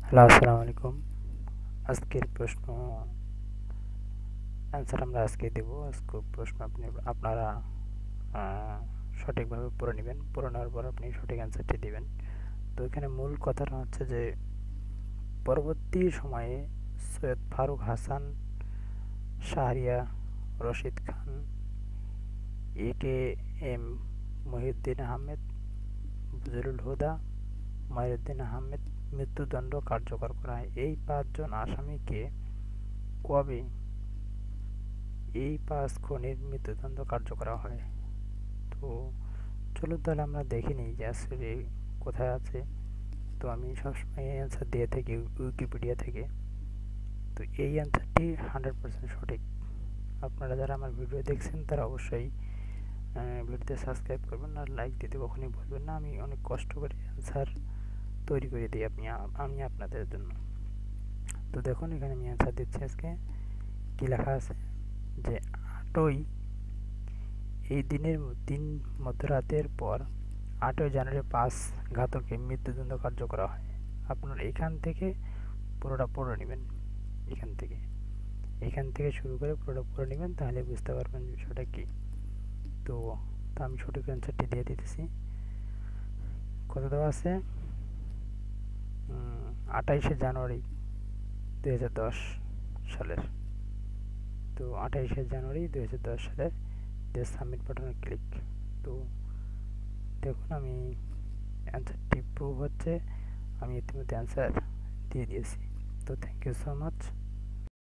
Hello, আসসালামু আলাইকুম। আজকের প্রশ্ন অ্যান্সার আমরা আজকে দেব। আজকে প্রশ্ন আপনারা আ সঠিকভাবে পড়ে নিবেন। পড়ে নেওয়ার পর আপনি সঠিক অ্যান্সারটি দিবেন। তো এখানে মূল কথাটা হচ্ছে যে পরবর্তী সময়ে সৈয়দ ফারুক হাসান, শাহরিয়ার রশিদ খান, এ.কে.এম মহিউদ্দিন আহমেদ, বজলুল হুদা, মঈনুদ্দিন আহমেদ মৃত্যুদণ্ড কার্যকর করা হয়। এই ৫ জন আসামিকে কবে এই ৫ খুনির মৃত্যুদণ্ড কার্যকর করা হয়? তো চলুন তাহলে আমরা দেখে নিই যে আসলে কোথায় আছে। তো আমি সবসময় অ্যান্সার দিয়ে থাকি উইকিপিডিয়া থেকে। তো এই অ্যান্সারটি 100% সঠিক। আপনারা যারা আমার ভিডিও দেখছেন তারা অবশ্যই ভিডিওতে সাবস্ক্রাইব করবেন আর লাইক দিতে কখনোই ভুলবেন না। আমি অনেক কষ্ট করে অ্যান্সার তৈরি করে দিই আমি আপনাদের জন্য। তো দেখুন এখানে আমি অ্যান্সার দিচ্ছি আজকে। কী লেখা আছে যে ৮ই এই দিন মধ্যরাতের পর ৮ই জানুয়ারি ৫ ঘাতকের মৃত্যুদণ্ড কার্যকর করা হয়। আপনার এখান থেকে পুরোটা পড়ে নেবেন। এখান থেকে শুরু করে পুরোটা পড়ে নেবেন, তাহলে বুঝতে পারবেন বিষয়টা কী। তো আমি সঠিক অ্যান্সারটি দিয়ে দিতেছি। কত দেওয়া আছে? ২৮শে জানুয়ারি ২০১০ সালের। তো ২৮শে জানুয়ারি ২০১০ সালের সাবমিট বাটনে ক্লিক। তো দেখুন আমি অ্যান্সারটি প্রুভ হচ্ছে। আমি ইতিমধ্যে অ্যান্সার দিয়ে দিয়েছি। তো থ্যাংক ইউ সো মাচ।